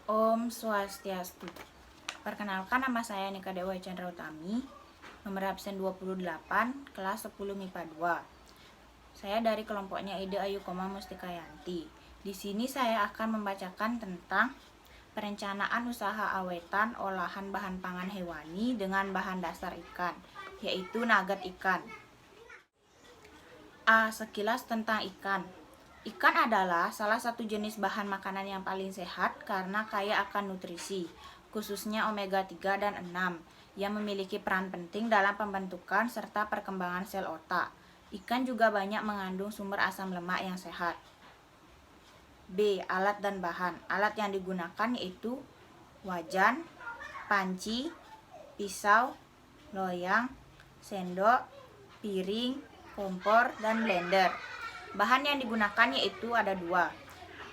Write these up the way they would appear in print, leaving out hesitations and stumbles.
Om Swastiastu. Perkenalkan, nama saya Nika Dewa Chandra Utami, nomor absen 28, kelas 10 MIPA 2. Saya dari kelompoknya Ida Ayu Koma Mustikayanti. Di sini saya akan membacakan tentang perencanaan usaha awetan olahan bahan pangan hewani dengan bahan dasar ikan, yaitu nugget ikan. Sekilas tentang ikan. Ikan adalah salah satu jenis bahan makanan yang paling sehat karena kaya akan nutrisi, khususnya omega 3 dan 6, yang memiliki peran penting dalam pembentukan serta perkembangan sel otak. Ikan juga banyak mengandung sumber asam lemak yang sehat. B. Alat dan bahan. Alat yang digunakan yaitu wajan, panci, pisau, loyang, sendok, piring, kompor, dan blender. Bahan yang digunakan yaitu ada dua,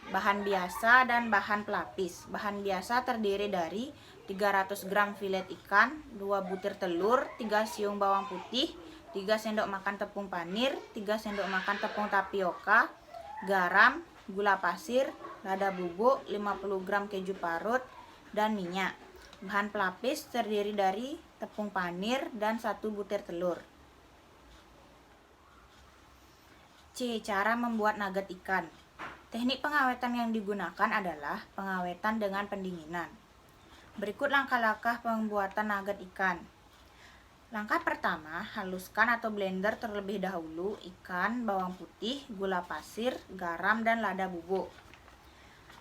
bahan biasa dan bahan pelapis. Bahan biasa terdiri dari 300 gram filet ikan, 2 butir telur, 3 siung bawang putih, 3 sendok makan tepung panir, 3 sendok makan tepung tapioka, garam, gula pasir, lada bubuk, 50 gram keju parut, dan minyak. Bahan pelapis terdiri dari tepung panir dan 1 butir telur. C. Cara membuat nugget ikan. Teknik pengawetan yang digunakan adalah pengawetan dengan pendinginan. Berikut langkah-langkah pembuatan nugget ikan. Langkah pertama, haluskan atau blender terlebih dahulu ikan, bawang putih, gula pasir, garam, dan lada bubuk.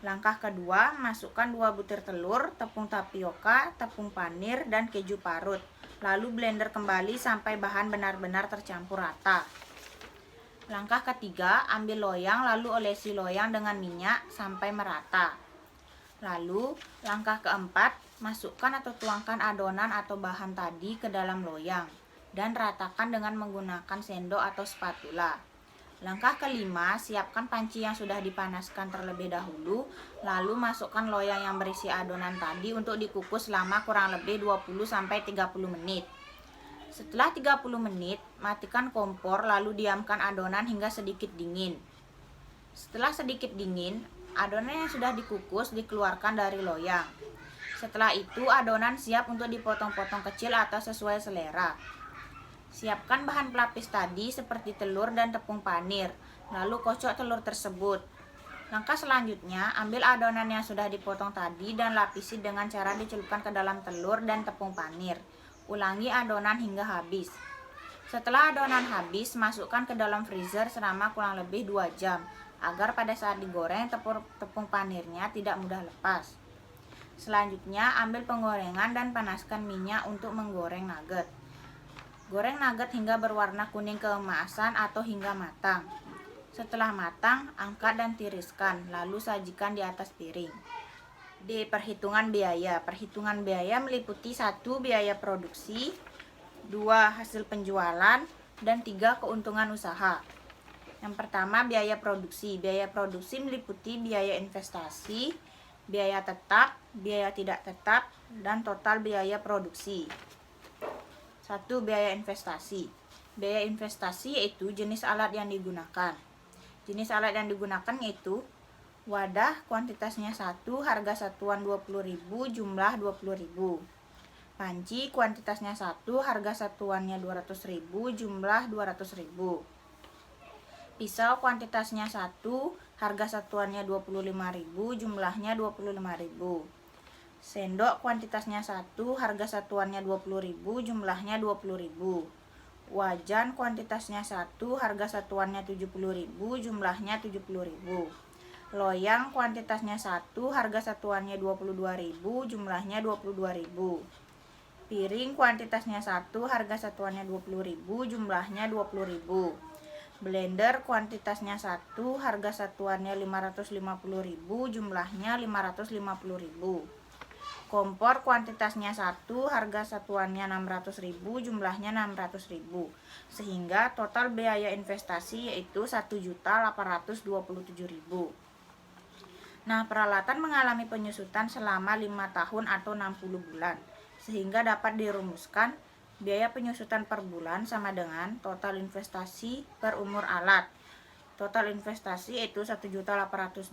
Langkah kedua, masukkan 2 butir telur, tepung tapioka, tepung panir, dan keju parut. Lalu blender kembali sampai bahan benar-benar tercampur rata. Langkah ketiga, ambil loyang lalu olesi loyang dengan minyak sampai merata. Lalu, langkah keempat, masukkan atau tuangkan adonan atau bahan tadi ke dalam loyang dan ratakan dengan menggunakan sendok atau spatula. Langkah kelima, siapkan panci yang sudah dipanaskan terlebih dahulu, lalu masukkan loyang yang berisi adonan tadi untuk dikukus selama kurang lebih 20-30 menit. Setelah 30 menit, matikan kompor lalu diamkan adonan hingga sedikit dingin. Setelah sedikit dingin, adonan yang sudah dikukus dikeluarkan dari loyang. Setelah itu, adonan siap untuk dipotong-potong kecil atau sesuai selera. Siapkan bahan pelapis tadi seperti telur dan tepung panir, lalu kocok telur tersebut. Langkah selanjutnya, ambil adonan yang sudah dipotong tadi dan lapisi dengan cara dicelupkan ke dalam telur dan tepung panir. Ulangi adonan hingga habis. Setelah adonan habis, masukkan ke dalam freezer selama kurang lebih 2 jam agar pada saat digoreng tepung panirnya tidak mudah lepas. Selanjutnya, ambil penggorengan dan panaskan minyak untuk menggoreng nugget. Goreng nugget hingga berwarna kuning keemasan atau hingga matang. Setelah matang, angkat dan tiriskan, lalu sajikan di atas piring. D. Perhitungan biaya. Perhitungan biaya meliputi 1. Biaya produksi, 2. Hasil penjualan, dan 3. Keuntungan usaha. Yang pertama, biaya produksi. Biaya produksi meliputi biaya investasi, biaya tetap, biaya tidak tetap, dan total biaya produksi. 1. Biaya investasi. Biaya investasi yaitu jenis alat yang digunakan. Jenis alat yang digunakan yaitu wadah, kuantitasnya 1, harga satuan 20.000, jumlah 20.000. Panci, kuantitasnya 1, harga satuannya 200.000, jumlah 200.000. Pisau, kuantitasnya 1, harga satuannya 25.000, jumlahnya 25.000. Sendok, kuantitasnya 1, harga satuannya 20.000, jumlahnya 20.000. Wajan, kuantitasnya 1, harga satuannya 70.000, jumlahnya 70.000. Loyang, kuantitasnya 1, harga satuannya 22.000, jumlahnya 22.000. Piring, kuantitasnya 1, harga satuannya 20.000, jumlahnya 20.000. Blender, kuantitasnya 1, harga satuannya 550.000, jumlahnya 550.000. Kompor, kuantitasnya 1, harga satuannya 600.000, jumlahnya 600.000. Sehingga total biaya investasi yaitu 1.827.000. Nah, peralatan mengalami penyusutan selama 5 tahun atau 60 bulan, sehingga dapat dirumuskan biaya penyusutan per bulan sama dengan total investasi per umur alat. Total investasi itu 1.827.000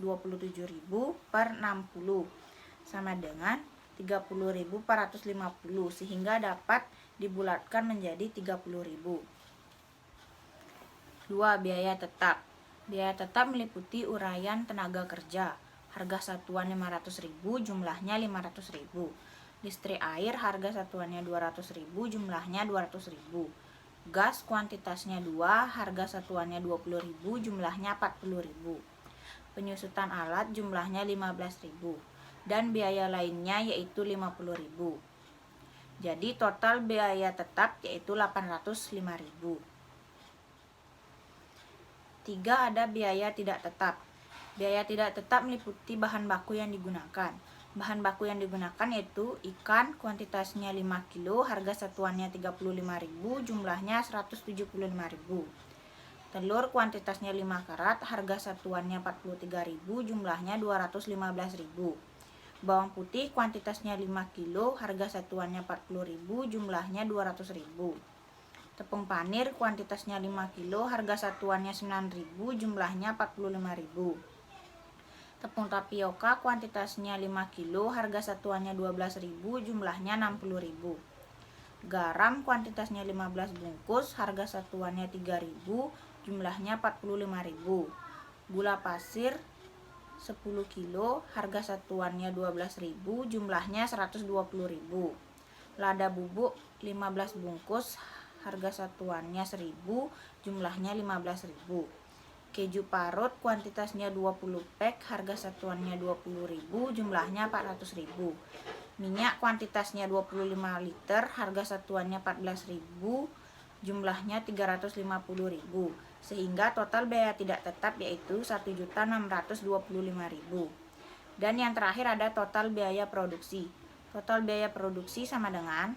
per 60. sama dengan 30.450 sehingga dapat dibulatkan menjadi 30.000. 2. Biaya tetap. Biaya tetap meliputi uraian tenaga kerja. Harga satuan 500.000, jumlahnya 500.000. Listrik air harga satuannya 200.000, jumlahnya 200.000. Gas kuantitasnya 2, harga satuannya 20.000, jumlahnya 40.000. Penyusutan alat jumlahnya 15.000 dan biaya lainnya yaitu 50.000. Jadi total biaya tetap yaitu 805.000. 3. Ada biaya tidak tetap. Biaya tidak tetap meliputi bahan baku yang digunakan. Bahan baku yang digunakan yaitu ikan kuantitasnya 5 kg, harga satuannya 35.000, jumlahnya 175.000. Telur kuantitasnya 5 karat, harga satuannya 43.000, jumlahnya 215.000. Bawang putih kuantitasnya 5 kg, harga satuannya 40.000, jumlahnya 200.000. Tepung panir kuantitasnya 5 kg, harga satuannya 9.000, jumlahnya 45.000. Tepung tapioka kuantitasnya 5 kg, harga satuannya 12.000, jumlahnya 60.000. Garam kuantitasnya 15 bungkus, harga satuannya 3.000, jumlahnya 45.000. Gula pasir 10 kg, harga satuannya 12.000, jumlahnya 120.000. Lada bubuk 15 bungkus, harga satuannya 1.000, jumlahnya 15.000. Keju parut kuantitasnya 20 pak, harga satuannya 20.000, jumlahnya 400.000. Minyak kuantitasnya 25 liter, harga satuannya 14.000, jumlahnya 350.000. Sehingga total biaya tidak tetap yaitu 1.625.000. Dan yang terakhir ada total biaya produksi. Total biaya produksi sama dengan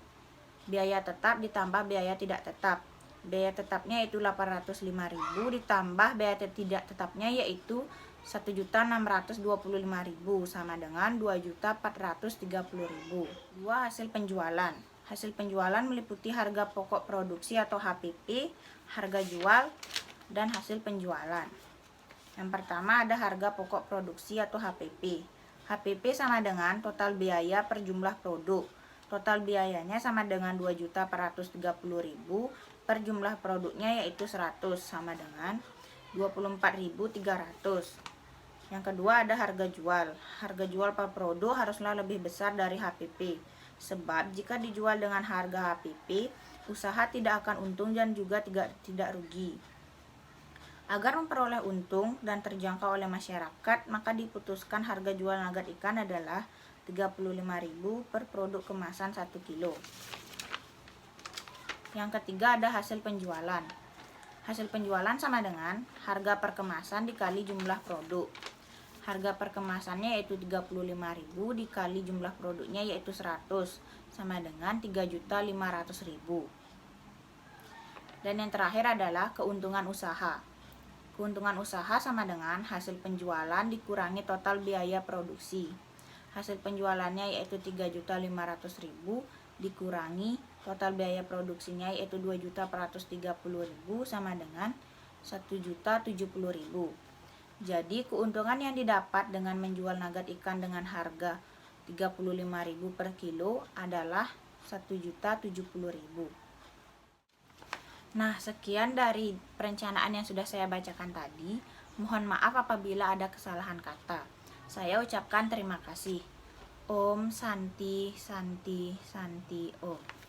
biaya tetap ditambah biaya tidak tetap. Biaya tetapnya yaitu 805.000 ditambah biaya tidak tetapnya yaitu 1.625.000 sama dengan 2.430.000. 2. Hasil penjualan. Hasil penjualan meliputi harga pokok produksi atau HPP, harga jual, dan hasil penjualan. Yang pertama ada harga pokok produksi atau HPP. HPP sama dengan total biaya per jumlah produk. Total biayanya sama dengan 2.430.000 per jumlah produknya yaitu 100 sama dengan 24.300. Yang kedua ada harga jual. Harga jual per produk haruslah lebih besar dari HPP. Sebab jika dijual dengan harga HPP, usaha tidak akan untung dan juga tidak rugi. Agar memperoleh untung dan terjangkau oleh masyarakat, maka diputuskan harga jual nugget ikan adalah 35.000 per produk kemasan 1 kilo. Yang ketiga ada hasil penjualan. Hasil penjualan sama dengan harga per kemasan dikali jumlah produk. Harga per kemasannya yaitu 35.000 dikali jumlah produknya yaitu 100 sama dengan 3.500.000. Dan yang terakhir adalah keuntungan usaha. Keuntungan usaha sama dengan hasil penjualan dikurangi total biaya produksi. Hasil penjualannya yaitu 3.500.000 dikurangi total biaya produksinya yaitu 2.430.000 sama dengan 1.070.000. Jadi keuntungan yang didapat dengan menjual nugget ikan dengan harga 35.000 per kilo adalah 1.070.000. Nah, sekian dari perencanaan yang sudah saya bacakan tadi. Mohon maaf apabila ada kesalahan kata. Saya ucapkan terima kasih. Om Santi Santi Santi Om.